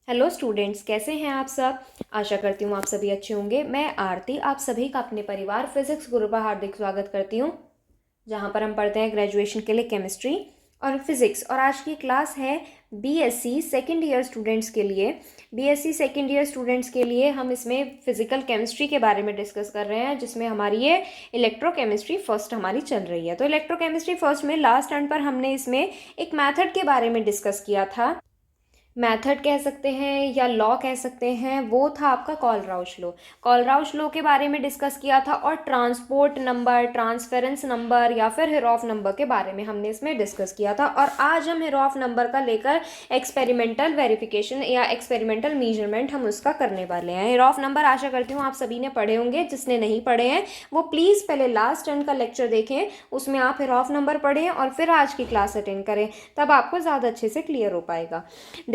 Hello students, कैसे हैं आप सब। आशा करती हूँ आप सभी अच्छे होंगे। मैं आरती आप सभी का अपने परिवार फिजिक्स गुरु पर हार्दिक स्वागत करती हूँ, जहाँ पर हम पढ़ते हैं ग्रेजुएशन के लिए केमिस्ट्री और फिजिक्स। और आज की क्लास है बीएससी सेकेंड ईयर स्टूडेंट्स के लिए। बीएससी सेकेंड ईयर स्टूडेंट्स के लिए हम इसमें फिजिकल केमिस्ट्री के बारे में डिस्कस कर रहे हैं, जिसमें हमारी ये इलेक्ट्रोकेमिस्ट्री फर्स्ट हमारी चल रही है। तो इलेक्ट्रोकेमिस्ट्री फर्स्ट में लास्ट टर्न पर हमने इसमें एक मैथड के बारे में डिस्कस किया था। मेथड कह सकते हैं या लॉ कह सकते हैं, वो था आपका कॉलराउश लॉ। कॉलराउश लॉ के बारे में डिस्कस किया था, और ट्रांसपोर्ट नंबर, ट्रांसफेरेंस नंबर या फिर हिरॉफ नंबर के बारे में हमने इसमें डिस्कस किया था। और आज हम हिरॉफ नंबर का लेकर एक्सपेरिमेंटल वेरिफिकेशन या एक्सपेरिमेंटल मीजरमेंट हम उसका करने वाले हैं। हिरॉफ नंबर आशा करती हूँ आप सभी ने पढ़े होंगे। जिसने नहीं पढ़े हैं वो प्लीज़ पहले लास्ट टर्न का लेक्चर देखें, उसमें आप हिरॉफ नंबर पढ़ें और फिर आज की क्लास अटेंड करें, तब आपको ज़्यादा अच्छे से क्लियर हो पाएगा।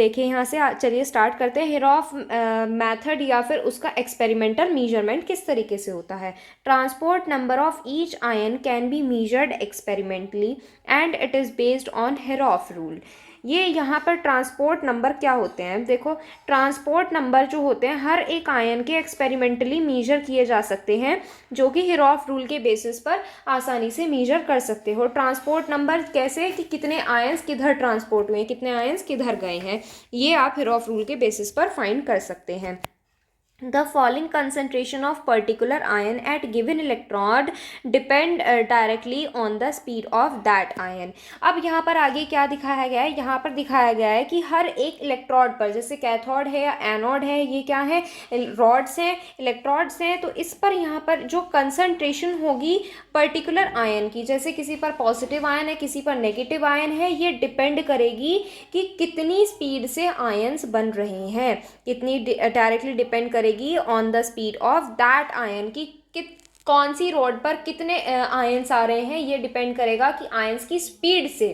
देखिए यहाँ से चलिए स्टार्ट करते हैं। हिरॉफ मेथड या फिर उसका एक्सपेरिमेंटल मीजरमेंट किस तरीके से होता है। Transport number of each ion can be measured experimentally and it is based on Hittorf rule. ये यहाँ पर ट्रांसपोर्ट नंबर क्या होते हैं, देखो ट्रांसपोर्ट नंबर जो होते हैं हर एक आयन के एक्सपेरिमेंटली मीजर किए जा सकते हैं, जो कि हिरॉफ रूल के बेसिस पर आसानी से मीजर कर सकते हो। ट्रांसपोर्ट नंबर कैसे कि कितने आयंस किधर ट्रांसपोर्ट हुए, कितने आयंस किधर गए हैं, ये आप हिरॉफ रूल के बेसिस पर फाइंड कर सकते हैं। The falling concentration of particular ion at given electrode depend directly on the speed of that ion। अब यहाँ पर आगे क्या दिखाया गया है, यहाँ पर दिखाया गया है कि हर एक इलेक्ट्रोड पर, जैसे कैथोड है या एनोड है, ये क्या है, रॉड्स हैं, इलेक्ट्रोड्स हैं, तो इस पर यहाँ पर जो कंसंट्रेशन होगी पर्टिकुलर आयन की, जैसे किसी पर पॉजिटिव आयन है, किसी पर नेगेटिव आयन है, ये डिपेंड करेगी कि कितनी स्पीड से आयन्स बन रहे हैं, कितनी डायरेक्टली डिपेंड करेगी on the speed of that ion की कौन सी रोड पर कितने आयंस आ रहे हैं। ये डिपेंड करेगा कि आयंस की स्पीड से,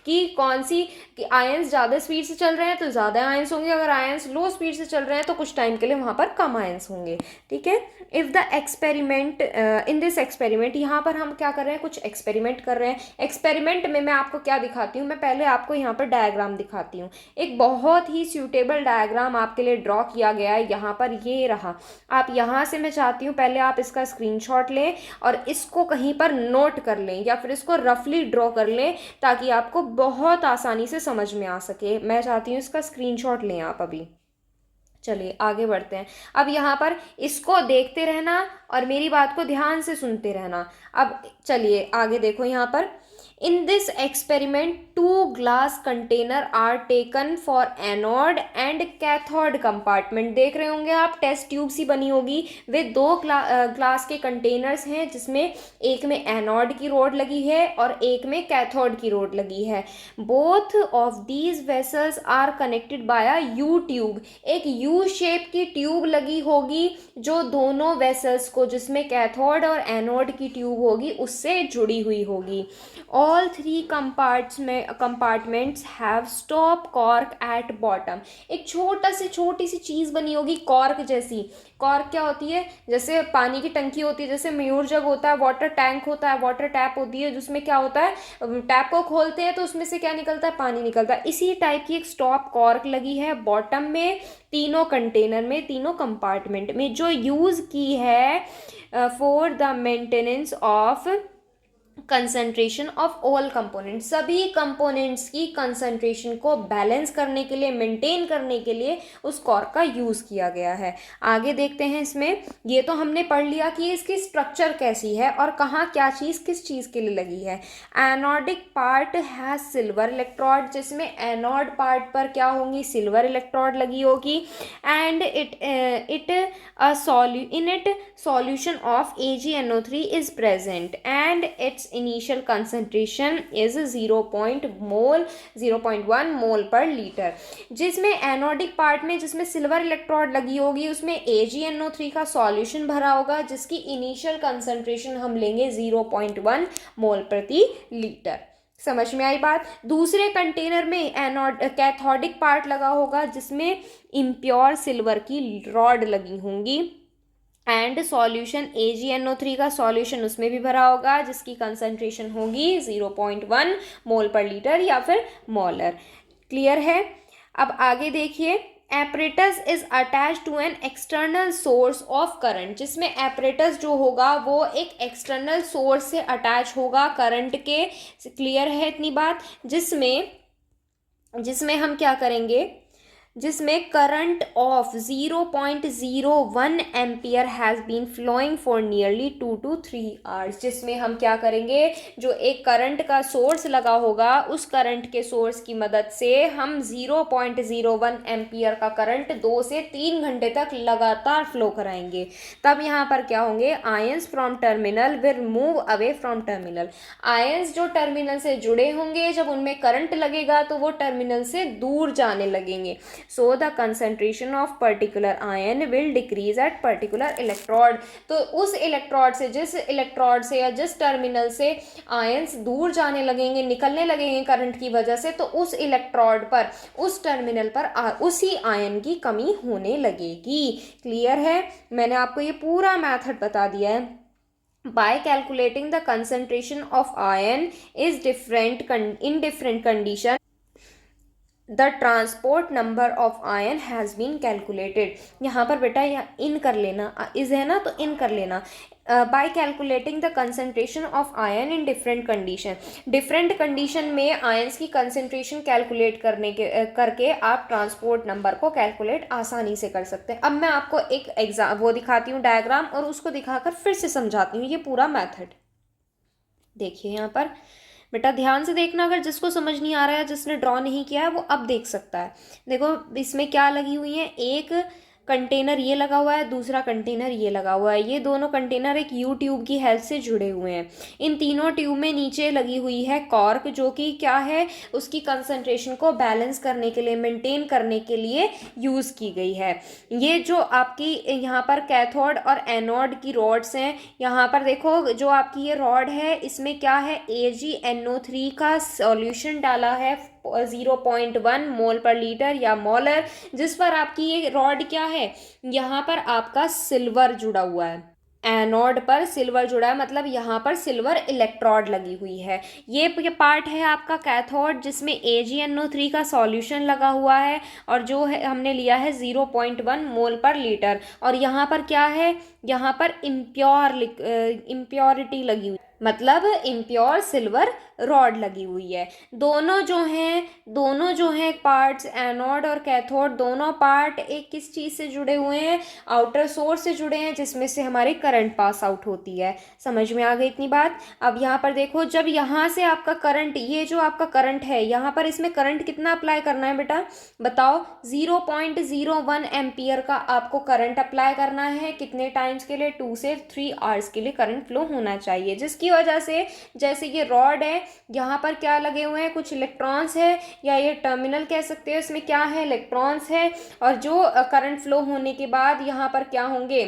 कि कौन सी कि आयंस ज़्यादा स्पीड से चल रहे हैं तो ज़्यादा आयंस होंगे, अगर आयंस लो स्पीड से चल रहे हैं तो कुछ टाइम के लिए वहाँ पर कम आयंस होंगे। ठीक है। If the experiment in this experiment, यहाँ पर हम क्या कर रहे हैं, कुछ एक्सपेरिमेंट कर रहे हैं। एक्सपेरिमेंट में मैं आपको क्या दिखाती हूँ, मैं पहले आपको यहाँ पर डायग्राम दिखाती हूँ। एक बहुत ही सूटेबल डायग्राम आपके लिए ड्रॉ किया गया है यहाँ पर, ये रहा। आप यहाँ से, मैं चाहती हूँ पहले आप इसका स्क्रीनशॉट लें और इसको कहीं पर नोट कर लें या फिर इसको रफली ड्रॉ कर लें, ताकि आपको बहुत आसानी से समझ में आ सके। मैं चाहती हूँ इसका स्क्रीनशॉट लें आप अभी। चलिए आगे बढ़ते हैं। अब यहाँ पर इसको देखते रहना और मेरी बात को ध्यान से सुनते रहना। अब चलिए आगे देखो यहाँ पर। In this experiment 2 glass container are taken for anode and cathode compartment. देख रहे होंगे आप, टेस्ट ट्यूब सी बनी होगी। वे 2 ग्लास के कंटेनर्स हैं, जिसमें एक में एनोड की रोड लगी है और एक में कैथोड की रोड लगी है। Both of these vessels are connected by a U tube. एक यू शेप की ट्यूब लगी होगी जो दोनों वेसल्स को, जिसमें कैथोड और एनोड की ट्यूब होगी, उससे जुड़ी हुई होगी। All 3 compartments have stop cork at bottom। एक छोटी सी चीज़ बनी होगी कॉर्क जैसी। कॉर्क क्या होती है, जैसे पानी की टंकी होती है, जैसे मयूर जग होता है, वाटर टैंक होता है, वाटर टैप होती है, जिसमें क्या होता है, टैप को खोलते हैं तो उसमें से क्या निकलता है, पानी निकलता है। इसी टाइप की एक स्टॉप कॉर्क लगी है बॉटम में, तीनों कंटेनर में, तीनों कंपार्टमेंट में, जो यूज़ की है for the maintenance of concentration of all components. सभी कंपोनेंट्स की कंसंट्रेशन को बैलेंस करने के लिए, मेंटेन करने के लिए उस कॉर्क का यूज़ किया गया है। आगे देखते हैं इसमें। ये तो हमने पढ़ लिया कि इसकी स्ट्रक्चर कैसी है और कहाँ क्या चीज़ किस चीज़ के लिए लगी है। एनोडिक पार्ट है सिल्वर इलेक्ट्रोड, जिसमें एनोड पार्ट पर क्या होंगी, सिल्वर इलेक्ट्रोड लगी होगी। And in it solution of AgNO3 is present and its initial concentration is 0.1 मोल पर लीटर। जिसमें एनोडिक पार्ट में, जिसमें सिल्वर इलेक्ट्रोड लगी होगी, उसमें AgNO3 का सॉल्यूशन भरा होगा, जिसकी इनिशियल कंसंट्रेशन हम लेंगे 0.1 मोल प्रति लीटर। समझ में आई बात। दूसरे कंटेनर में कैथोडिक पार्ट लगा होगा, जिसमें इम्प्योर सिल्वर की रॉड लगी होंगी, एंड सॉल्यूशन AgNO3 का सॉल्यूशन उसमें भी भरा होगा, जिसकी कंसंट्रेशन होगी 0.1 मोल पर लीटर या फिर मोलर। क्लियर है। अब आगे देखिए, apparatus is attach to an external source of current, जिसमें एपरेटस जो होगा वो एक एक्सटर्नल सोर्स से अटैच होगा करंट के। क्लियर है इतनी बात? जिसमें जिसमें हम क्या करेंगे, जिसमें current of 0.01 ampere has been flowing for nearly 2 to 3 hours, जिसमें हम क्या करेंगे, जो एक करंट का सोर्स लगा होगा उस करंट के सोर्स की मदद से हम 0.01 एम्पियर का करंट 2 से 3 घंटे तक लगातार फ्लो कराएंगे। तब यहाँ पर क्या होंगे, ions from terminal will move away from terminal. Ions जो टर्मिनल से जुड़े होंगे, जब उनमें करंट लगेगा तो वो टर्मिनल से दूर जाने लगेंगे। So the concentration of particular ion will decrease at particular electrode। तो उस इलेक्ट्रोड से, जिस इलेक्ट्रोड से या जिस टर्मिनल से आयंस दूर जाने लगेंगे, निकलने लगेंगे करंट की वजह से, तो उस इलेक्ट्रोड पर, उस टर्मिनल पर उसी आयन की कमी होने लगेगी। क्लियर है? मैंने आपको ये पूरा मेथड बता दिया है। By calculating the concentration of ion is different in different condition, the transport number of ion has been calculated. यहाँ पर बेटा यहाँ इन कर लेना, इज है ना, तो इन कर लेना। Bye calculating the concentration of ion in different condition, different condition में आयंस की कंसनट्रेशन कैलकुलेट करके आप ट्रांसपोर्ट नंबर को कैलकुलेट आसानी से कर सकते हैं। अब मैं आपको एक वो दिखाती हूँ डायग्राम, और उसको दिखाकर फिर से समझाती हूँ ये पूरा मैथड। देखिए यहाँ पर बेटा ध्यान से देखना, अगर जिसको समझ नहीं आ रहा है, जिसने ड्रॉ नहीं किया है, वो अब देख सकता है। देखो इसमें क्या लगी हुई है, एक कंटेनर ये लगा हुआ है, दूसरा कंटेनर ये लगा हुआ है। ये दोनों कंटेनर एक यू ट्यूब की हेल्प से जुड़े हुए हैं। इन तीनों ट्यूब में नीचे लगी हुई है कॉर्क, जो कि क्या है, उसकी कंसंट्रेशन को बैलेंस करने के लिए, मेंटेन करने के लिए यूज़ की गई है। ये जो आपकी यहाँ पर कैथोड और एनोड की रॉड्स हैं, यहाँ पर देखो जो आपकी ये रॉड है, इसमें क्या है, AgNO3 का सॉल्यूशन डाला है 0.1 मोल पर लीटर या मोलर, जिस पर आपकी ये रॉड क्या है, यहाँ पर आपका सिल्वर जुड़ा हुआ है। एनोड पर सिल्वर जुड़ा है, मतलब यहाँ पर सिल्वर इलेक्ट्रोड लगी हुई है। ये पार्ट है आपका कैथोड, जिसमें AgNO3 का सॉल्यूशन लगा हुआ है, और जो है हमने लिया है 0.1 मोल पर लीटर। और यहाँ पर क्या है, यहाँ पर इम्प्योरिटी लगी हुई, मतलब इम्प्योर सिल्वर रॉड लगी हुई है। दोनों जो हैं पार्ट्स, एनोड और कैथोड, दोनों पार्ट एक किस चीज़ से जुड़े हुए हैं, आउटर सोर्स से जुड़े हैं, जिसमें से हमारी करंट पास आउट होती है। समझ में आ गई इतनी बात? अब यहाँ पर देखो, जब यहाँ से आपका करंट, ये जो आपका करंट है, यहाँ पर इसमें करंट कितना अप्लाई करना है बेटा, बताओ? 0.01 एम्पियर का आपको करंट अप्लाई करना है। कितने टाइम्स के लिए? 2 से 3 आवर्स के लिए करंट फ्लो होना चाहिए, जिसकी वजह से, जैसे ये रॉड है, यहाँ पर क्या लगे हुए हैं, कुछ इलेक्ट्रॉन्स है, या ये टर्मिनल कह सकते हो, इसमें क्या है, इलेक्ट्रॉन्स है। और जो करंट फ्लो होने के बाद यहाँ पर क्या होंगे,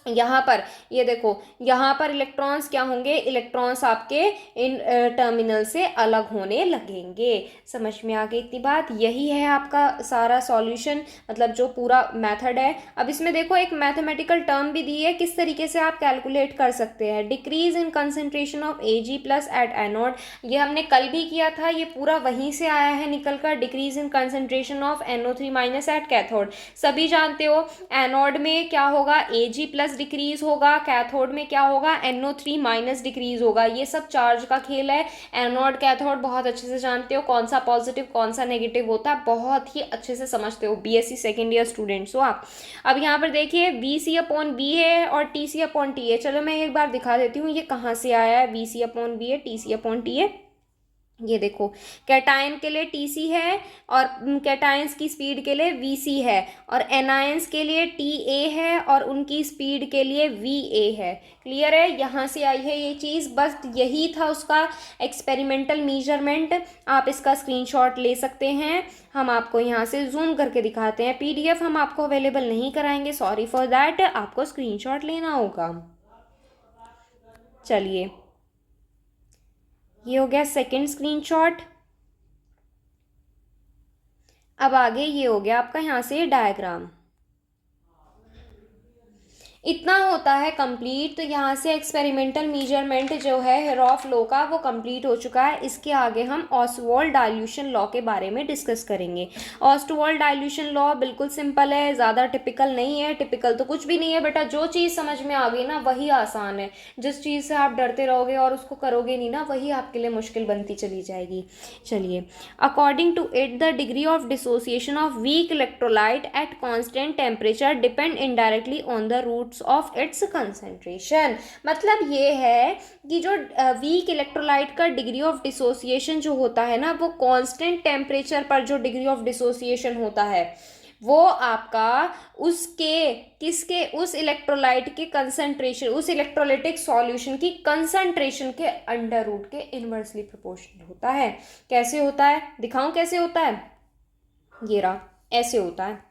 यहाँ पर ये देखो, यहाँ पर इलेक्ट्रॉन्स क्या होंगे, इलेक्ट्रॉन्स आपके इन टर्मिनल से अलग होने लगेंगे। समझ में आ गई इतनी बात? यही है आपका सारा सॉल्यूशन, मतलब जो पूरा मेथड है। अब इसमें देखो एक मैथमेटिकल टर्म भी दी है, किस तरीके से आप कैलकुलेट कर सकते हैं। Decrease in concentration of Ag plus at anode, ये हमने कल भी किया था, ये पूरा वहीं से आया है निकल कर। Decrease in concentration of NO3 minus at cathode, सभी जानते हो एनोड में क्या होगा, Ag प्लस डिक्रीज होगा, कैथोड में क्या होगा, NO3 माइनस डिक्रीज होगा। ये सब चार्ज का खेल है। एनोड कैथोड बहुत अच्छे से जानते हो, कौन सा पॉजिटिव कौन सा नेगेटिव होता है, बहुत ही अच्छे से समझते हो, BSc सेकेंड ईयर स्टूडेंट्स हो आप। अब यहाँ पर देखिए VC/V है और TC/T है। चलो मैं एक बार दिखा देती हूँ ये कहाँ से आया है। VC/V है, TC/T है। ये देखो, कैटायन के लिए TC है, और कैटायंस की स्पीड के लिए VC है, और एनायंस के लिए TA है, और उनकी स्पीड के लिए VA है। क्लियर है? यहाँ से आई है ये चीज़, बस यही था उसका एक्सपेरिमेंटल मेजरमेंट। आप इसका स्क्रीनशॉट ले सकते हैं, हम आपको यहाँ से जूम करके दिखाते हैं। PDF हम आपको अवेलेबल नहीं कराएंगे, सॉरी फॉर दैट, आपको स्क्रीनशॉट लेना होगा। चलिए, ये हो गया सेकंड स्क्रीनशॉट। अब आगे ये हो गया आपका यहाँ से डायग्राम। इतना होता है कंप्लीट। तो यहाँ से एक्सपेरिमेंटल मेजरमेंट जो है हेरॉफ लॉ का वो कंप्लीट हो चुका है। इसके आगे हम ऑस्वाल्ड डाइल्यूशन लॉ के बारे में डिस्कस करेंगे। ऑस्वाल्ड डाइल्यूशन लॉ बिल्कुल सिंपल है, ज़्यादा टिपिकल नहीं है। टिपिकल तो कुछ भी नहीं है बेटा, जो चीज़ समझ में आ गई ना वही आसान है। जिस चीज़ से आप डरते रहोगे और उसको करोगे नहीं ना, वही आपके लिए मुश्किल बनती चली जाएगी। चलिए, according to it the degree of dissociation of weak electrolyte at constant temperature depend indirectly on the roots of its concentration. मतलब ये है कि जो वीक इलेक्ट्रोलाइट का डिग्री ऑफ डिसोसिएशन जो होता है ना, वो कांस्टेंट टेम्परेचर पर जो डिग्री ऑफ डिसोसिएशन होता है वो आपका उसके किसके उस इलेक्ट्रोलाइट के कंसंट्रेशन, उस इलेक्ट्रोलाइटिक सॉल्यूशन की कंसंट्रेशन के अंडर रूट के इनवर्सली प्रोपोर्शनल होता है। कैसे होता है दिखाऊं कैसे होता है? ये रहा, ऐसे होता है।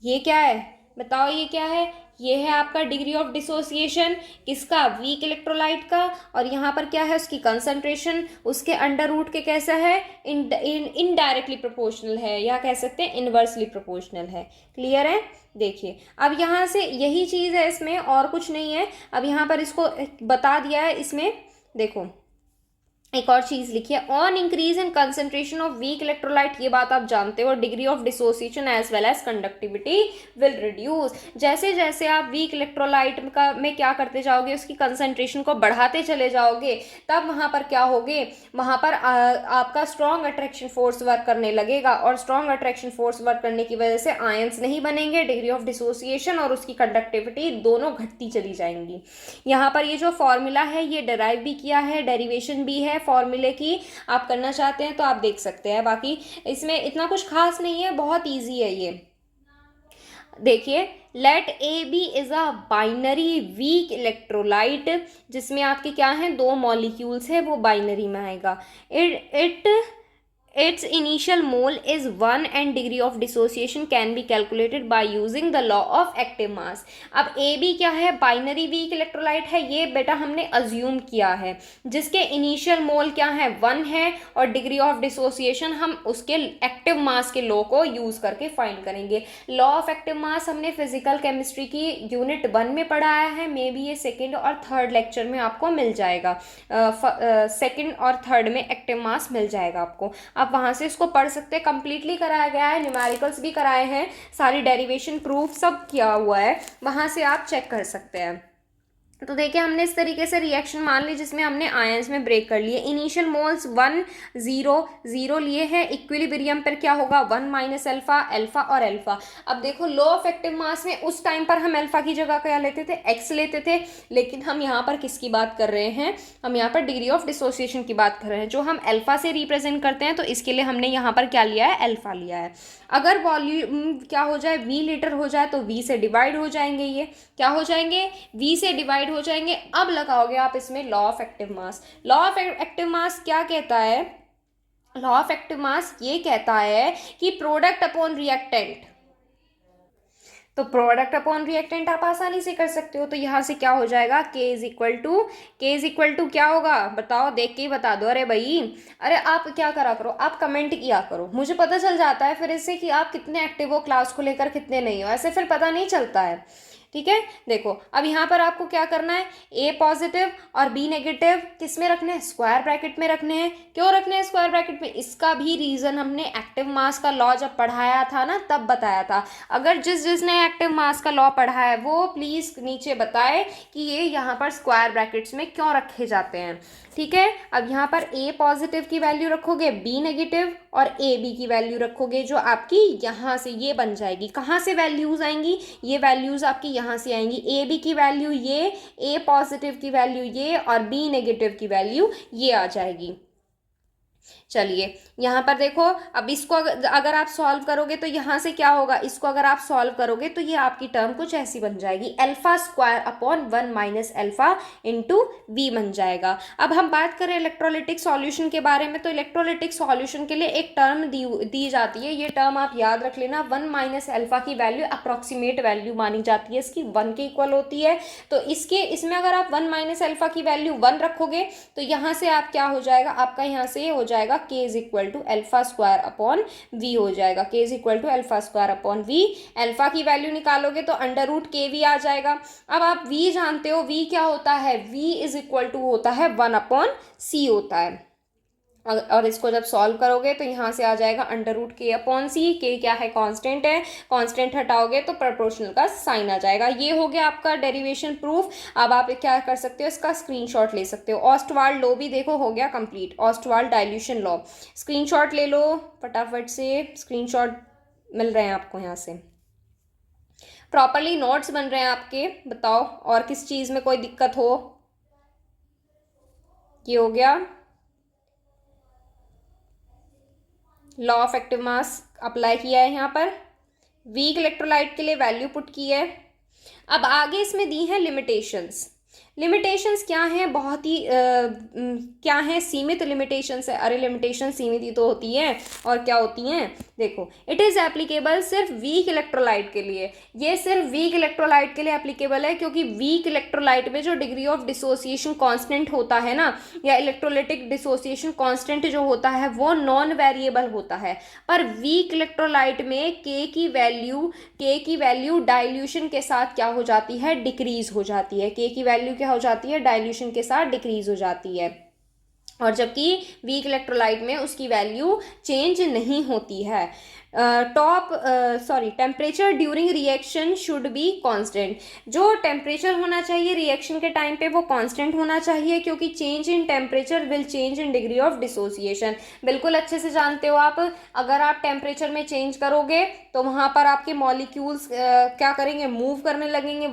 ये क्या है बताओ, ये क्या है? ये है आपका डिग्री ऑफ डिसोसिएशन किसका? वीक इलेक्ट्रोलाइट का। और यहाँ पर क्या है? उसकी कंसंट्रेशन उसके अंडर रूट के कैसा है? इनडायरेक्टली प्रोपोर्शनल है, या कह सकते हैं इनवर्सली प्रोपोर्शनल है। क्लियर है? देखिए अब यहाँ से यही चीज़ है इसमें, और कुछ नहीं है। अब यहाँ पर इसको बता दिया है इसमें। देखो एक और चीज़ लिखी है, on increase in concentration of weak electrolyte, ये बात आप जानते हो, degree of dissociation as well as conductivity will reduce. जैसे जैसे आप वीक इलेक्ट्रोलाइट का में क्या करते जाओगे, उसकी कंसंट्रेशन को बढ़ाते चले जाओगे, तब वहाँ पर क्या होगे, वहाँ पर आपका स्ट्रॉन्ग अट्रैक्शन फोर्स वर्क करने लगेगा, और स्ट्रॉन्ग अट्रैक्शन फोर्स वर्क करने की वजह से आयंस नहीं बनेंगे, डिग्री ऑफ डिसोसिएशन और उसकी कंडक्टिविटी दोनों घटती चली जाएंगी। यहाँ पर ये जो फॉर्मूला है ये डेराइव भी किया है, डेरिवेशन भी है फॉर्मूले की। आप करना चाहते हैं तो आप देख सकते हैं, बाकी इसमें इतना कुछ खास नहीं है, बहुत इजी है ये। देखिए, let A B is a binary weak electrolyte, जिसमें आपके क्या हैं, दो मॉलिक्यूल्स है, वो बाइनरी में आएगा। Its initial mole is 1 and degree of dissociation can be calculated by using the law of active mass। अब AB क्या है? बाइनरी वीक इलेक्ट्रोलाइट है, ये बेटा हमने अज्यूम किया है, जिसके इनिशियल मोल क्या है? 1 है, और डिग्री ऑफ डिसोसिएशन हम उसके एक्टिव मास के लॉ को यूज करके फाइंड करेंगे। लॉ ऑफ एक्टिव मास हमने फिजिकल केमिस्ट्री की यूनिट 1 में पढ़ाया है, मे बी ये सेकेंड और थर्ड लेक्चर में आपको मिल जाएगा। सेकेंड और थर्ड में एक्टिव मास मिल जाएगा आपको, आप वहाँ से इसको पढ़ सकते हैं। कंप्लीटली कराया गया है, न्यूमेरिकल्स भी कराए हैं, सारी डेरिवेशन प्रूफ सब किया हुआ है, वहाँ से आप चेक कर सकते हैं। तो देखिए हमने इस तरीके से रिएक्शन मान ली जिसमें हमने आयंस में ब्रेक कर लिए। इनिशियल मोल्स 1 0 0 लिए हैं, इक्विलिब्रियम पर क्या होगा? 1 माइनस अल्फा, अल्फा और अल्फा। अब देखो लो इफेक्टिव मास में उस टाइम पर हम अल्फा की जगह क्या लेते थे? एक्स लेते थे, लेकिन हम यहाँ पर किसकी बात कर रहे हैं? हम यहाँ पर डिग्री ऑफ डिसोसिएशन की बात कर रहे हैं, जो हम अल्फा से रिप्रेजेंट करते हैं, तो इसके लिए हमने यहाँ पर क्या लिया है? अल्फा लिया है। अगर वॉल्यूम क्या हो जाए? वी लीटर हो जाए, तो वी से डिवाइड हो जाएंगे, ये क्या हो जाएंगे? वी से डिवाइड हो जाएंगे। अब लगाओगे आप इसमें law of active mass. Law of active mass क्या कहता है? लॉ ऑफ एक्टिव मास ये कहता है कि प्रोडक्ट अपॉन रिएक्टेंट, तो प्रोडक्ट अपॉन रिएक्टेंट आप आसानी से कर सकते हो। तो यहाँ से क्या हो जाएगा? के इज इक्वल टू क्या होगा बताओ? देख के ही बता दो। अरे भाई, अरे आप क्या करा करो, आप कमेंट किया करो, मुझे पता चल जाता है फिर इससे कि आप कितने एक्टिव हो क्लास को लेकर, कितने नहीं हो, ऐसे फिर पता नहीं चलता है। ठीक है, देखो अब यहाँ पर आपको क्या करना है? ए पॉजिटिव और बी नेगेटिव किस में रखने हैं? स्क्वायर ब्रैकेट में रखने हैं। क्यों रखने हैं स्क्वायर ब्रैकेट में? इसका भी रीजन हमने एक्टिव मास का लॉ जब पढ़ाया था ना, तब बताया था। अगर जिसने एक्टिव मास का लॉ पढ़ा है वो प्लीज नीचे बताए कि ये यहाँ पर स्क्वायर ब्रैकेट्स में क्यों रखे जाते हैं। ठीक है, अब यहाँ पर ए पॉजिटिव की वैल्यू रखोगे, बी नेगेटिव और ए बी की वैल्यू रखोगे, जो आपकी यहाँ से ये बन जाएगी। कहाँ से वैल्यूज आएंगी? ये वैल्यूज आपकी यहाँ से आएंगी। ए बी की वैल्यू ये, ए पॉजिटिव की वैल्यू ये, और बी नेगेटिव की वैल्यू ये आ जाएगी। चलिए यहाँ पर देखो, अब इसको अगर आप सॉल्व करोगे तो यहाँ से क्या होगा? इसको अगर आप सॉल्व करोगे तो ये आपकी टर्म कुछ ऐसी बन जाएगी, alpha square upon 1 minus alpha into V बन जाएगा। अब हम बात करें इलेक्ट्रोलिटिक सॉल्यूशन के बारे में, तो इलेक्ट्रोलिटिक सॉल्यूशन के लिए एक टर्म दी जाती है, ये टर्म आप याद रख लेना। 1 माइनस अल्फा की वैल्यू अप्रॉक्सीमेट वैल्यू मानी जाती है, इसकी 1 के इक्वल होती है। तो इसमें अगर आप 1 माइनस अल्फा की वैल्यू 1 रखोगे तो यहाँ से आप क्या हो जाएगा? आपका यहाँ से ये हो जाएगा k is equal to alpha square upon v हो जाएगा। k is equal to alpha square upon v। अल्फा की वैल्यू निकालोगे तो अंडर रूट के वी आ जाएगा। अब आप v जानते हो, v क्या होता है, v इज इक्वल टू होता है 1 अपॉन c होता है। और इसको जब सॉल्व करोगे तो यहाँ से आ जाएगा अंडर रूट के अपॉन सी। के क्या है, कांस्टेंट है, कांस्टेंट हटाओगे तो प्रोपोर्शनल का साइन आ जाएगा। ये हो गया आपका डेरिवेशन प्रूफ। अब आप क्या कर सकते हो, इसका स्क्रीनशॉट ले सकते हो। ऑस्टवाल्ड लॉ भी देखो हो गया कंप्लीट, ऑस्टवाल्ड डाइल्यूशन लॉ। स्क्रीनशॉट ले लो फटाफट से, स्क्रीनशॉट मिल रहे हैं आपको यहाँ से। प्रॉपरली नोट्स बन रहे हैं आपके। बताओ और किस चीज़ में कोई दिक्कत हो। ये हो गया law of active mass apply किया है यहाँ पर। वीक इलेक्ट्रोलाइट के लिए वैल्यू पुट की है। अब आगे इसमें दी है लिमिटेशंस। लिमिटेशंस क्या हैं, बहुत ही क्या है, सीमित लिमिटेशंस है। अरे लिमिटेशन सीमित ही तो होती है, और क्या होती हैं, देखो इट इज़ एप्लीकेबल सिर्फ वीक इलेक्ट्रोलाइट के लिए। ये सिर्फ वीक इलेक्ट्रोलाइट के लिए एप्लीकेबल है, क्योंकि वीक इलेक्ट्रोलाइट में जो डिग्री ऑफ डिसोसिएशन कांस्टेंट होता है ना, या इलेक्ट्रोलिटिक डिसोसिएशन कांस्टेंट जो होता है वो नॉन वेरिएबल होता है। पर वीक इलेक्ट्रोलाइट में के की वैल्यू डाइल्यूशन के साथ क्या हो जाती है, डिक्रीज हो जाती है। के की वैल्यू क्या हो जाती है, डाइल्यूशन के साथ डिक्रीज हो जाती है। और जबकि वीक इलेक्ट्रोलाइट में उसकी वैल्यू चेंज नहीं होती है। Temperature during reaction should be constant. जो टेम्परेचर होना चाहिए रिएक्शन के टाइम पे वो कांस्टेंट होना चाहिए, क्योंकि change in temperature will change in degree of dissociation. बिल्कुल अच्छे से जानते हो आप, अगर आप टेम्परेचर में चेंज करोगे तो वहाँ पर आपके मॉलिक्यूल्स क्या करेंगे, मूव करने लगेंगे।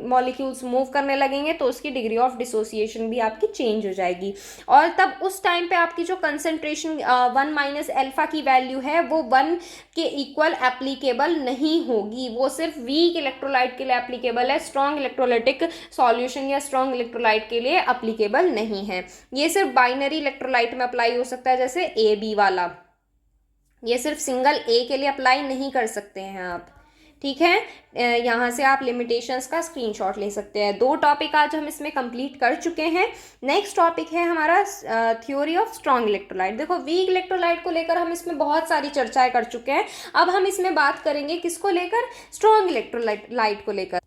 मॉलिक्यूल्स मूव करने लगेंगे तो उसकी डिग्री ऑफ डिसोसिएशन भी आपकी चेंज हो जाएगी। और तब उस टाइम पे आपकी जो कंसंट्रेशन 1 माइनस अल्फा की वैल्यू है वो 1 के इक्वल एप्लीकेबल नहीं होगी। वो सिर्फ वीक इलेक्ट्रोलाइट के लिए एप्लीकेबल है, स्ट्रॉन्ग इलेक्ट्रोलाइटिक सॉल्यूशन या स्ट्रॉन्ग इलेक्ट्रोलाइट के लिए एप्लीकेबल नहीं है। ये सिर्फ बाइनरी इलेक्ट्रोलाइट में अप्लाई हो सकता है, जैसे ए बी वाला। ये सिर्फ सिंगल ए के लिए अप्लाई नहीं कर सकते हैं आप, ठीक है। यहाँ से आप लिमिटेशंस का स्क्रीनशॉट ले सकते हैं। 2 टॉपिक आज हम इसमें कंप्लीट कर चुके हैं। नेक्स्ट टॉपिक है हमारा थ्योरी ऑफ स्ट्रॉन्ग इलेक्ट्रोलाइट। देखो वीक इलेक्ट्रोलाइट को लेकर हम इसमें बहुत सारी चर्चाएं कर चुके हैं। अब हम इसमें बात करेंगे किसको लेकर, स्ट्रॉन्ग इलेक्ट्रोलाइट को लेकर।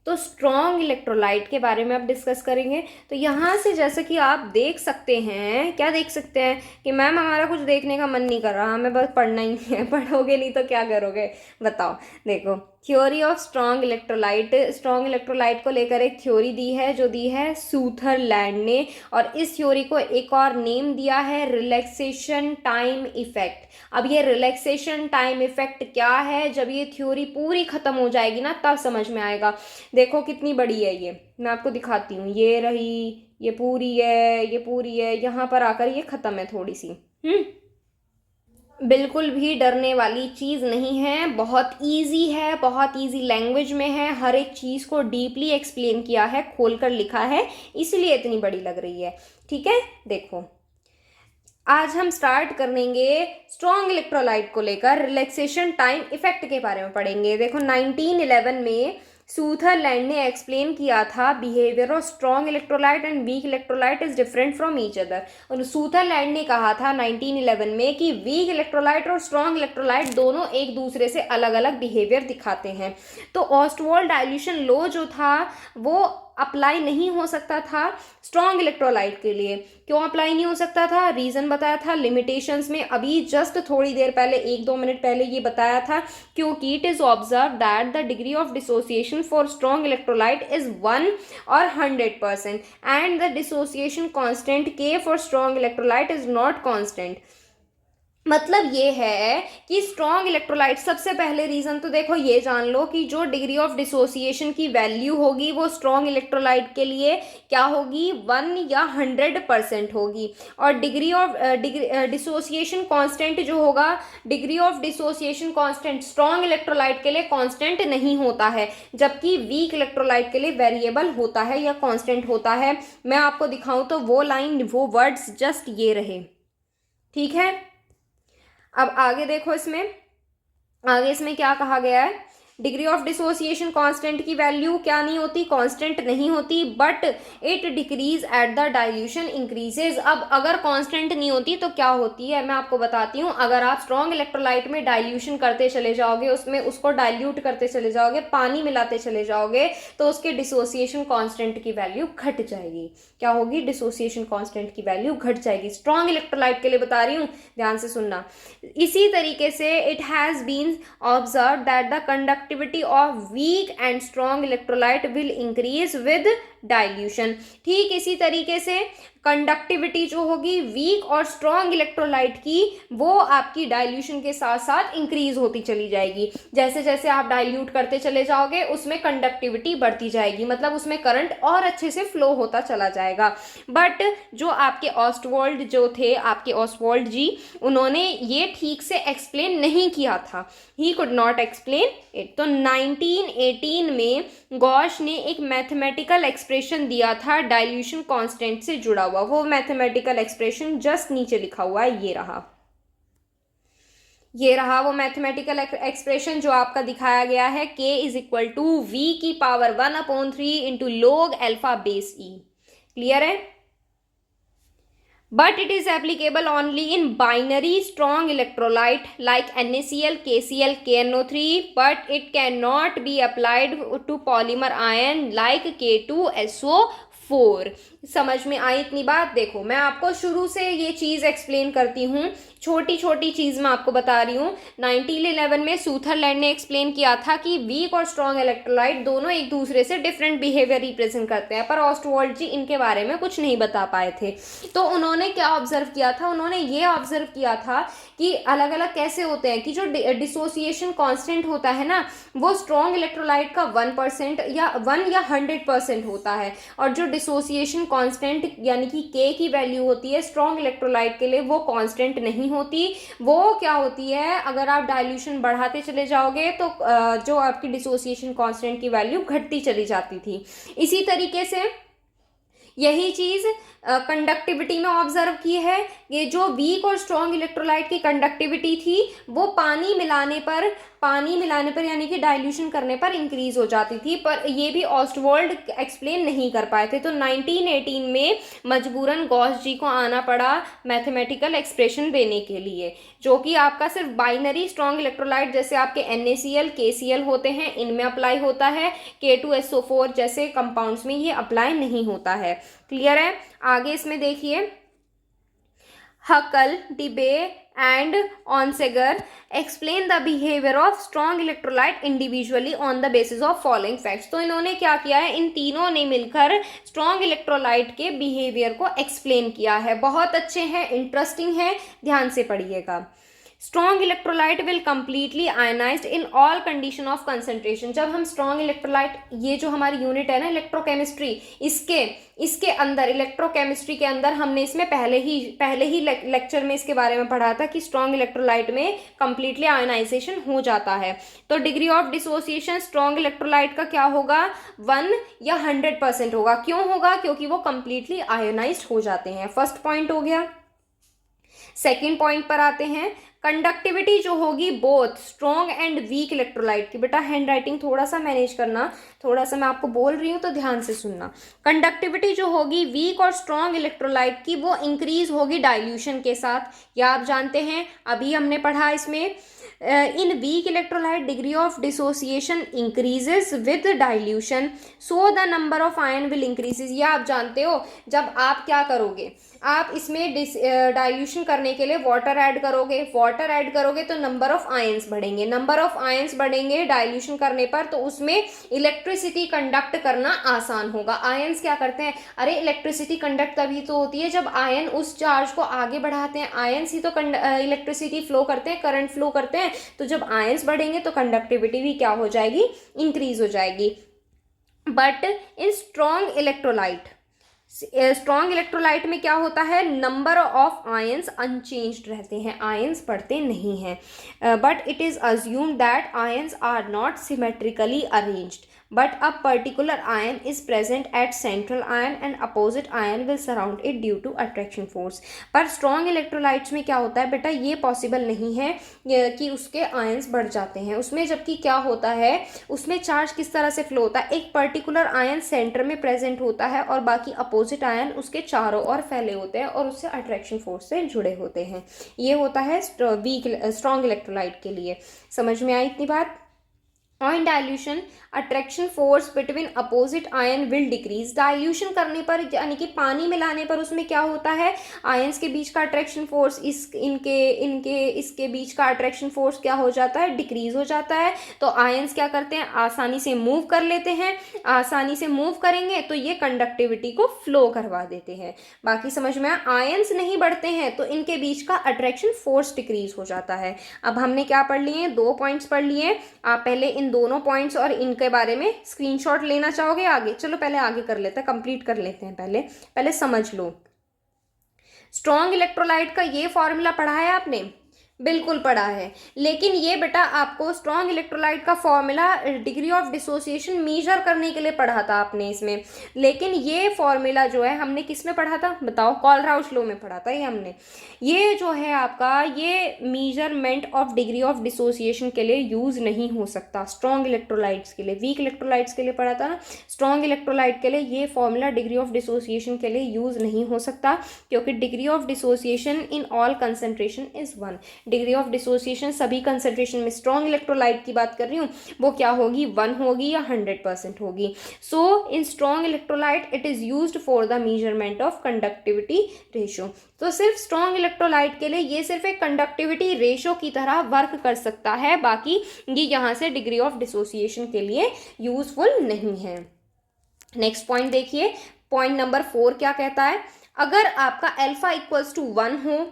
तो स्ट्रॉन्ग इलेक्ट्रोलाइट के बारे में आप डिस्कस करेंगे। तो यहाँ से जैसे कि आप देख सकते हैं, क्या देख सकते हैं कि मैम हमारा कुछ देखने का मन नहीं कर रहा, हमें बस पढ़ना ही नहीं है। पढ़ोगे नहीं तो क्या करोगे बताओ। देखो थ्योरी ऑफ स्ट्रॉन्ग इलेक्ट्रोलाइट को लेकर एक थ्योरी दी है, जो दी है सूथरलैंड ने। और इस थ्योरी को एक और नेम दिया है रिलैक्सेशन टाइम इफेक्ट। अब ये रिलैक्सेशन टाइम इफेक्ट क्या है, जब ये थ्योरी पूरी खत्म हो जाएगी ना तब समझ में आएगा। देखो कितनी बड़ी है ये, मैं आपको दिखाती हूँ। ये रही, ये पूरी है, यहाँ पर आकर ये खत्म है थोड़ी सी। बिल्कुल भी डरने वाली चीज़ नहीं है, बहुत इजी है, बहुत इजी लैंग्वेज में है। हर एक चीज़ को डीपली एक्सप्लेन किया है, खोलकर लिखा है, इसलिए इतनी बड़ी लग रही है, ठीक है। देखो आज हम स्टार्ट करेंगे स्ट्रॉन्ग इलेक्ट्रोलाइट को लेकर रिलैक्सेशन टाइम इफेक्ट के बारे में पढ़ेंगे। देखो 1911 में सूथरलैंड ने एक्सप्लेन किया था behaviour of strong electrolyte and weak electrolyte is different from each other. और सूथरलैंड ने कहा था 1911 में कि वीक इलेक्ट्रोलाइट और स्ट्रॉन्ग इलेक्ट्रोलाइट दोनों एक दूसरे से अलग अलग बिहेवियर दिखाते हैं। तो ऑस्टवाल्ड डाइल्यूशन लॉ जो था वो अप्लाई नहीं हो सकता था स्ट्रॉन्ग इलेक्ट्रोलाइट के लिए। क्यों अप्लाई नहीं हो सकता था, रीजन बताया था लिमिटेशंस में। अभी जस्ट थोड़ी देर पहले 1-2 मिनट पहले ये बताया था, क्योंकि it is observe that the degree of dissociation for strong electrolyte is 1 और 100% एंड द डिसोसिएशन कांस्टेंट के for strong electrolyte is not constant. मतलब ये है कि स्ट्रॉन्ग इलेक्ट्रोलाइट, सबसे पहले रीजन तो देखो ये जान लो कि जो डिग्री ऑफ डिसोसिएशन की वैल्यू होगी वो स्ट्रॉन्ग इलेक्ट्रोलाइट के लिए क्या होगी, 1 या 100% होगी। और डिग्री ऑफ डिसोसिएशन कांस्टेंट जो होगा, degree of dissociation constant strong electrolyte के लिए कांस्टेंट नहीं होता है, जबकि वीक इलेक्ट्रोलाइट के लिए वेरिएबल होता है या कांस्टेंट होता है। मैं आपको दिखाऊं तो वो लाइन, वो वर्ड्स जस्ट ये रहे, ठीक है। अब आगे देखो, इसमें क्या कहा गया है। डिग्री ऑफ डिसोसिएशन कांस्टेंट की वैल्यू क्या नहीं होती, कांस्टेंट नहीं होती, but it decrease at the dilution increases. अब अगर कांस्टेंट नहीं होती तो क्या होती है, मैं आपको बताती हूँ। अगर आप स्ट्रॉन्ग इलेक्ट्रोलाइट में डाइल्यूशन करते चले जाओगे, उसमें उसको डाइल्यूट करते चले जाओगे, पानी मिलाते चले जाओगे, तो उसके डिसोसिएशन कांस्टेंट की वैल्यू घट जाएगी। क्या होगी, डिसोसिएशन कांस्टेंट की वैल्यू घट जाएगी। स्ट्रॉन्ग इलेक्ट्रोलाइट के लिए बता रही हूँ, ध्यान से सुनना। इसी तरीके से it has been observe that the conductivity of weak and strong electrolyte will increase with dilution. ठीक इसी तरीके से कंडक्टिविटी जो होगी वीक और स्ट्रॉन्ग इलेक्ट्रोलाइट की, वो आपकी डाइल्यूशन के साथ साथ इंक्रीज होती चली जाएगी। जैसे जैसे आप डाइल्यूट करते चले जाओगे उसमें कंडक्टिविटी बढ़ती जाएगी, मतलब उसमें करंट और अच्छे से फ्लो होता चला जाएगा। बट जो आपके ऑस्टवाल्ड जो थे, आपके ऑस्टवाल्ड जी, उन्होंने ये ठीक से एक्सप्लेन नहीं किया था। He could not explain it. तो 1918 में गॉश ने एक मैथमेटिकल एक्सप्रेशन दिया था डाइल्यूशन कांस्टेंट से जुड़ा हुआ। वो मैथमेटिकल एक्सप्रेशन जस्ट नीचे लिखा हुआ है, ये रहा वो मैथमेटिकल एक्सप्रेशन जो आपका दिखाया गया है, k is equal to V की power 1/3 into log alpha base e। Clear है? But it is applicable only in binary strong electrolyte like NaCl, KCl, KNO3, but it cannot be applied to polymer ion like K2SO4। समझ में आई इतनी बात? देखो मैं आपको शुरू से ये चीज़ एक्सप्लेन करती हूँ, छोटी छोटी चीज़ मैं आपको बता रही हूँ। 1911 में सूथरलैंड ने एक्सप्लेन किया था कि वीक और स्ट्रॉन्ग इलेक्ट्रोलाइट दोनों एक दूसरे से डिफरेंट बिहेवियर रिप्रेजेंट करते हैं, पर ऑस्टवाल्ड जी इनके बारे में कुछ नहीं बता पाए थे। तो उन्होंने क्या ऑब्जर्व किया था, उन्होंने ये ऑब्जर्व किया था कि अलग अलग कैसे होते हैं कि जो डिसोसिएशन कांस्टेंट होता है ना, वो स्ट्रॉन्ग इलेक्ट्रोलाइट का 1% या 100% होता है, और जो डिसोसिएशन कांस्टेंट यानी कि K की वैल्यू होती है स्ट्रॉन्ग इलेक्ट्रोलाइट के लिए, वो कांस्टेंट नहीं होती। वो क्या होती है, अगर आप डाइल्यूशन बढ़ाते चले जाओगे तो जो आपकी डिसोसिएशन कांस्टेंट की वैल्यू घटती चली जाती थी। इसी तरीके से यही चीज़ कंडक्टिविटी में ऑब्जर्व की है। ये जो वीक और स्ट्रॉन्ग इलेक्ट्रोलाइट की कंडक्टिविटी थी वो पानी मिलाने पर यानी कि डाइल्यूशन करने पर इंक्रीज हो जाती थी, पर ये भी ऑस्टवाल्ड एक्सप्लेन नहीं कर पाए थे। तो 1918 में मजबूरन गॉस जी को आना पड़ा मैथमेटिकल एक्सप्रेशन देने के लिए, जो कि आपका सिर्फ बाइनरी स्ट्रॉन्ग इलेक्ट्रोलाइट जैसे आपके NaCl, KCl होते हैं, इनमें अप्लाई होता है। K2SO4 जैसे कंपाउंड्स में ये अप्लाई नहीं होता है। क्लियर है? आगे इसमें देखिए, Huckel, Debye and Onsager explain the behaviour of strong electrolyte individually on the basis of following facts. तो इन्होंने क्या किया है, इन तीनों ने मिलकर स्ट्रॉन्ग इलेक्ट्रोलाइट के बिहेवियर को एक्सप्लेन किया है। बहुत अच्छे हैं, इंटरेस्टिंग है, ध्यान से पढ़िएगा। Strong electrolyte will completely ionised in all condition of concentration. जब हम स्ट्रॉन्ग इलेक्ट्रोलाइट, ये जो हमारी यूनिट है ना इलेक्ट्रोकेमिस्ट्री, इसके अंदर इलेक्ट्रोकेमिस्ट्री के अंदर हमने इसमें पहले ही लेक्चर में इसके बारे में पढ़ा था कि स्ट्रॉन्ग इलेक्ट्रोलाइट में कंप्लीटली आयनाइजेशन हो जाता है। तो degree of dissociation strong electrolyte का क्या होगा, 1 या 100% होगा। क्यों होगा? क्योंकि वो कंप्लीटली आयोनाइज्ड हो जाते हैं। फर्स्ट पॉइंट हो गया। सेकेंड पॉइंट पर आते हैं, कंडक्टिविटी जो होगी both strong and weak electrolyte की। बेटा हैंड राइटिंग थोड़ा सा मैनेज करना, थोड़ा सा मैं आपको बोल रही हूँ तो ध्यान से सुनना। कंडक्टिविटी जो होगी वीक और स्ट्रॉन्ग इलेक्ट्रोलाइट की, वो इंक्रीज होगी डाइल्यूशन के साथ। या आप जानते हैं, अभी हमने पढ़ा इसमें, in weak electrolyte degree of dissociation increases with dilution, so the number of ion will increases. या आप जानते हो, जब आप क्या करोगे, आप इसमें डाइल्यूशन करने के लिए वाटर ऐड करोगे तो नंबर ऑफ आयंस बढ़ेंगे। नंबर ऑफ आयंस बढ़ेंगे डाइल्यूशन करने पर, तो उसमें इलेक्ट्रिसिटी कंडक्ट करना आसान होगा। आयंस क्या करते हैं, अरे इलेक्ट्रिसिटी कंडक्ट तभी तो होती है जब आयन उस चार्ज को आगे बढ़ाते हैं। आयंस ही तो इलेक्ट्रिसिटी फ्लो करते हैं, करंट फ्लो करते हैं। तो जब आयंस बढ़ेंगे तो कंडक्टिविटी भी क्या हो जाएगी, इंक्रीज हो जाएगी। बट इन स्ट्रॉन्ग इलेक्ट्रोलाइट में क्या होता है, नंबर ऑफ आयंस अनचेंज्ड रहते हैं, आयंस बढ़ते नहीं हैं। But it is assumed that ions are not symmetrically arranged. but a particular ion is present at central ion and opposite ion will surround it due to attraction force। पर strong electrolytes में क्या होता है बेटा, ये possible नहीं है कि उसके आयंस बढ़ जाते हैं उसमें, जबकि क्या होता है उसमें चार्ज किस तरह से फ्लो होता है, एक पर्टिकुलर आयन सेंटर में प्रेजेंट होता है और बाकी अपोजिट आयन उसके चारों ओर फैले होते हैं और उससे अट्रैक्शन फोर्स से जुड़े होते हैं। ये होता है स्ट्रॉन्ग इलेक्ट्रोलाइट के लिए। समझ में आई इतनी बात? On dilution attraction force between opposite ion will decrease. Dilution करने पर यानी कि पानी मिलाने पर उसमें क्या होता है, आयंस के बीच का अट्रैक्शन फोर्स इसके बीच का अट्रैक्शन फोर्स क्या हो जाता है, डिक्रीज हो जाता है। तो आयंस क्या करते हैं, आसानी से मूव कर लेते हैं। आसानी से मूव करेंगे तो ये कंडक्टिविटी को फ्लो करवा देते हैं। बाकी समझ में आयंस नहीं बढ़ते हैं तो इनके बीच का अट्रैक्शन फोर्स डिक्रीज हो जाता है। अब हमने क्या पढ़ लिए, 2 पॉइंट्स पढ़ लिए। आप पहले इन दोनों पॉइंट्स और इनके बारे में स्क्रीनशॉट लेना चाहोगे आगे? चलो पहले आगे कर लेते हैं, कंप्लीट कर लेते हैं। पहले समझ लो। स्ट्रॉन्ग इलेक्ट्रोलाइट का ये फॉर्मूला पढ़ा है आपने? बिल्कुल पढ़ा है। लेकिन ये बेटा आपको स्ट्रॉन्ग इलेक्ट्रोलाइट का formula degree of dissociation measure करने के लिए पढ़ा था आपने इसमें। लेकिन ये फॉर्मूला जो है हमने किस में पढ़ा था बताओ? कोलराउच लॉ में पढ़ा था ये हमने। ये जो है आपका, ये measurement of degree of dissociation के लिए यूज नहीं हो सकता स्ट्रॉन्ग इलेक्ट्रोलाइट्स के लिए। वीक इलेक्ट्रोलाइट्स के लिए पढ़ा था ना, स्ट्रॉन्ग इलेक्ट्रोलाइट के लिए ये फॉर्मूला डिग्री ऑफ डिसोसिएशन के लिए यूज नहीं हो सकता, क्योंकि degree of dissociation in all concentration is 1। Degree of dissociation सभी कंसंट्रेशन में, स्ट्रॉन्ग इलेक्ट्रोलाइट की बात कर रही हूँ, वो क्या होगी, 1 होगी या 100% होगी। So in strong electrolyte it is used for the measurement of conductivity ratio. तो सिर्फ स्ट्रॉन्ग इलेक्ट्रोलाइट के लिए ये सिर्फ एक कंडक्टिविटी रेशियो की तरह वर्क कर सकता है, बाकी ये यहाँ से डिग्री ऑफ डिसोसिएशन के लिए यूजफुल नहीं है। नेक्स्ट पॉइंट देखिए, पॉइंट नंबर 4 क्या कहता है, अगर आपका अल्फा इक्वल्स टू 1 हो,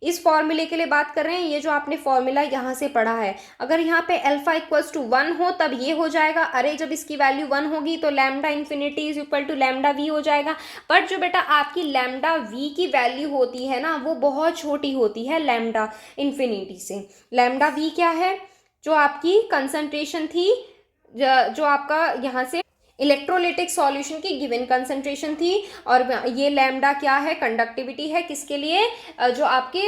इस फॉर्मूले के लिए बात कर रहे हैं, ये जो आपने फॉर्मूला यहाँ से पढ़ा है, अगर यहाँ पे अल्फा इक्वल्स टू 1 हो तब ये हो जाएगा, अरे जब इसकी वैल्यू 1 होगी तो lambda infinity is equal to lambda V हो जाएगा। पर जो बेटा आपकी लैम्डा वी की वैल्यू होती है ना, वो बहुत छोटी होती है लैम्डा इन्फिनिटी से। लैम्डा वी क्या है, जो आपकी कंसंट्रेशन थी, जो आपका यहाँ से इलेक्ट्रोलिटिक सॉल्यूशन की गिवन कंसंट्रेशन थी, और ये लैम्डा क्या है, कंडक्टिविटी है, किसके लिए, जो आपके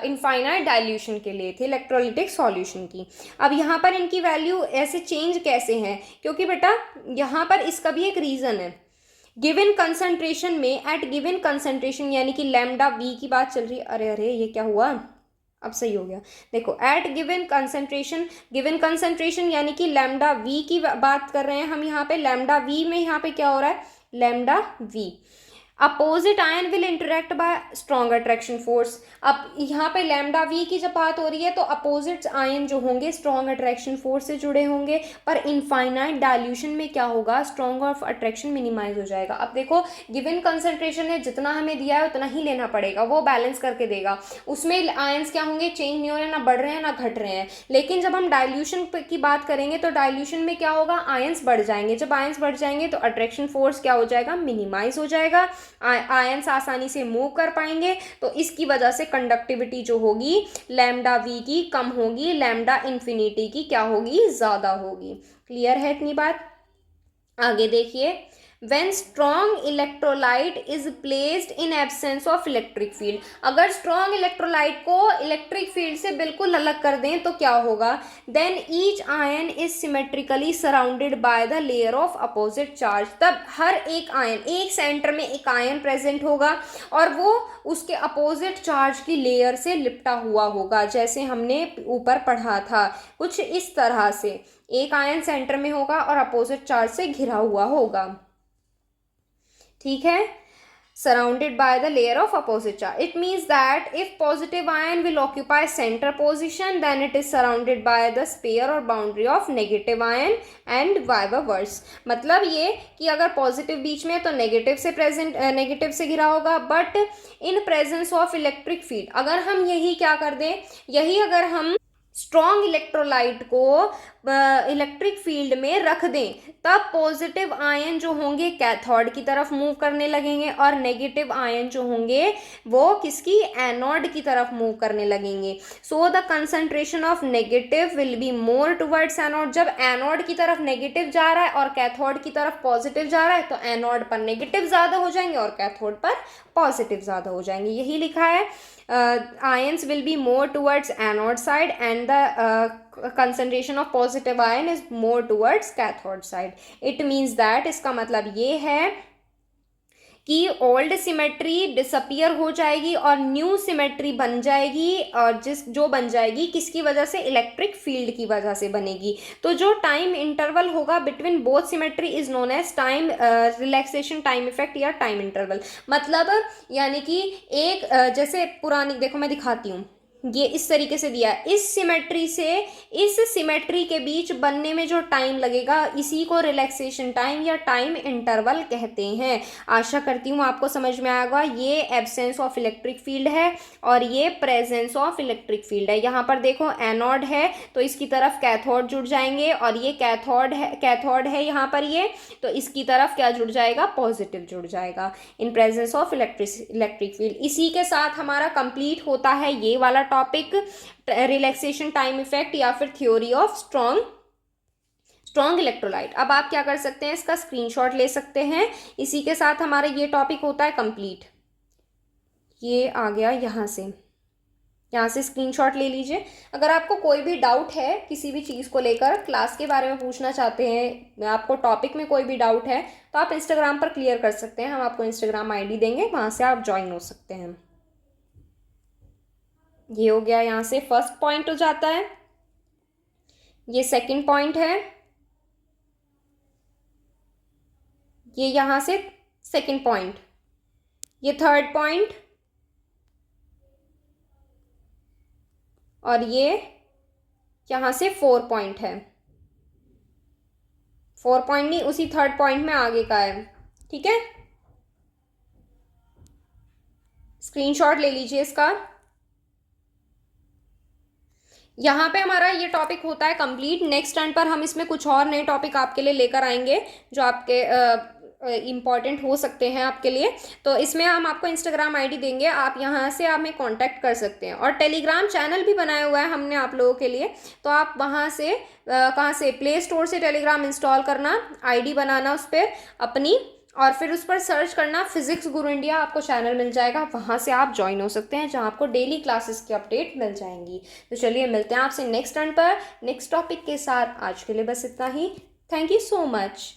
इनफाइनाइट डाइल्यूशन के लिए थे, इलेक्ट्रोलिटिक सॉल्यूशन की। अब यहाँ पर इनकी वैल्यू ऐसे चेंज कैसे हैं, क्योंकि बेटा यहाँ पर इसका भी एक रीज़न है। गिवन कंसंट्रेशन में, एट गिवन कंसंट्रेशन यानी कि लैम्डा वी की बात चल रही है, अरे ये क्या हुआ, अब सही हो गया। देखो, एट गिवन कंसंट्रेशन यानी कि लैम्डा वी की बात कर रहे हैं हम यहाँ पे। लैम्डा वी में यहाँ पे क्या हो रहा है, lambda V opposite ion will interact by strong attraction force. अब यहाँ पे लैम्डा वी की जब बात हो रही है तो अपोजिट आयन जो होंगे स्ट्रॉन्ग अट्रैक्शन फोर्स से जुड़े होंगे, पर इनफाइनाइट डाइल्यूशन में क्या होगा, स्ट्रॉन्ग ऑफ अट्रैक्शन मिनिमाइज हो जाएगा। अब देखो, गिवन कंसंट्रेशन है, जितना हमें दिया है उतना ही लेना पड़ेगा, वो बैलेंस करके देगा। उसमें आयंस क्या होंगे, चेंज नहीं हो रहे, ना बढ़ रहे हैं ना घट रहे हैं। लेकिन जब हम डाइल्यूशन की बात करेंगे तो डाइल्यूशन में क्या होगा, आयंस बढ़ जाएंगे। जब आयंस बढ़ जाएंगे तो अट्रैक्शन फोर्स क्या हो जाएगा, मिनिमाइज हो जाएगा, आयंस आसानी से मूव कर पाएंगे। तो इसकी वजह से कंडक्टिविटी जो होगी लैम्डा वी की कम होगी, लैम्डा इन्फिनिटी की क्या होगी, ज्यादा होगी। क्लियर है इतनी बात? आगे देखिए, when strong electrolyte is placed in absence of electric field। अगर strong electrolyte को electric field से बिल्कुल अलग कर दें तो क्या होगा, then each ion is symmetrically surrounded by the layer of opposite charge। तब हर एक आयन, एक सेंटर में एक आयन प्रेजेंट होगा और वो उसके अपोजिट चार्ज की लेयर से लिपटा हुआ होगा, जैसे हमने ऊपर पढ़ा था कुछ इस तरह से। एक आयन सेंटर में होगा और अपोजिट चार्ज से घिरा हुआ होगा, ठीक है, surrounded by the layer of opposite charge। It means that if positive ion will occupy center position, then it is surrounded by the sphere or boundary of negative ion and vice versa। मतलब ये कि अगर positive बीच में तो negative से घिरा होगा, but in presence of electric field अगर हम यही क्या कर दें, यही अगर हम स्ट्रॉन्ग इलेक्ट्रोलाइट को इलेक्ट्रिक फील्ड में रख दें, तब पॉजिटिव आयन जो होंगे कैथोड की तरफ मूव करने लगेंगे और नेगेटिव आयन जो होंगे वो किसकी, एनोड की तरफ मूव करने लगेंगे। So the concentration of negative will be more towards anode. जब एनोड की तरफ नेगेटिव जा रहा है और कैथोड की तरफ पॉजिटिव जा रहा है तो एनोड पर नेगेटिव ज़्यादा हो जाएंगे और कैथोड पर पॉजिटिव ज़्यादा हो जाएंगे। यही लिखा है, ions will be more towards anode side and the concentration of positive ion is more towards cathode side. It means that, इसका मतलब ये है कि ओल्ड सिमेट्री डिसअपियर हो जाएगी और न्यू सिमेट्री बन जाएगी, और जो बन जाएगी किसकी वजह से, इलेक्ट्रिक फील्ड की वजह से बनेगी। तो जो टाइम इंटरवल होगा between both symmetry is known as time relaxation time effect या टाइम इंटरवल। मतलब यानी कि एक जैसे पुरानी, देखो मैं दिखाती हूँ, ये इस तरीके से दिया है, इस सिमेट्री से इस सिमेट्री के बीच बनने में जो टाइम लगेगा इसी को रिलैक्सेशन टाइम या टाइम इंटरवल कहते हैं। आशा करती हूँ आपको समझ में आएगा। ये एब्सेंस ऑफ इलेक्ट्रिक फील्ड है और ये प्रेजेंस ऑफ इलेक्ट्रिक फील्ड है। यहाँ पर देखो एनोड है तो इसकी तरफ कैथोड जुड़ जाएंगे, और ये कैथोड है यहाँ पर ये, तो इसकी तरफ क्या जुड़ जाएगा, पॉजिटिव जुड़ जाएगा in presence of electric field. इसी के साथ हमारा कंप्लीट होता है ये वाला टॉपिक, रिलैक्सेशन टाइम इफेक्ट या फिर थ्योरी ऑफ स्ट्रॉन्ग इलेक्ट्रोलाइट। अब आप क्या कर सकते हैं, इसका स्क्रीनशॉट ले सकते हैं। इसी के साथ हमारा ये टॉपिक होता है कंप्लीट। ये आ गया यहाँ से स्क्रीनशॉट ले लीजिए। अगर आपको कोई भी डाउट है किसी भी चीज़ को लेकर, क्लास के बारे में पूछना चाहते हैं, आपको टॉपिक में कोई भी डाउट है, तो आप इंस्टाग्राम पर क्लियर कर सकते हैं। हम आपको इंस्टाग्राम आईडी देंगे, वहाँ से आप ज्वाइन हो सकते हैं। ये हो गया, यहाँ से फर्स्ट पॉइंट हो जाता है, ये सेकंड पॉइंट है, ये यहाँ से सेकंड पॉइंट, ये थर्ड पॉइंट, और ये यहाँ से 4 पॉइंट है। 4 पॉइंट नहीं, उसी थर्ड पॉइंट में आगे का है। ठीक है, स्क्रीनशॉट ले लीजिए इसका। यहाँ पे हमारा ये टॉपिक होता है कंप्लीट। नेक्स्ट टर्न पर हम इसमें कुछ और नए टॉपिक आपके लिए लेकर आएंगे जो आपके इम्पॉर्टेंट हो सकते हैं आपके लिए। तो इसमें हम आपको इंस्टाग्राम आईडी देंगे, आप यहाँ से हमें कांटेक्ट कर सकते हैं। और टेलीग्राम चैनल भी बनाया हुआ है हमने आप लोगों के लिए, तो आप वहाँ से कहाँ से, प्ले स्टोर से टेलीग्राम इंस्टॉल करना, आईडी बनाना उस पर अपनी, और फिर उस पर सर्च करना फिजिक्स गुरु इंडिया, आपको चैनल मिल जाएगा। वहाँ से आप ज्वाइन हो सकते हैं, जहाँ आपको डेली क्लासेस की अपडेट मिल जाएंगी। तो चलिए मिलते हैं आपसे नेक्स्ट टर्न पर नेक्स्ट टॉपिक के साथ। आज के लिए बस इतना ही। Thank you so much.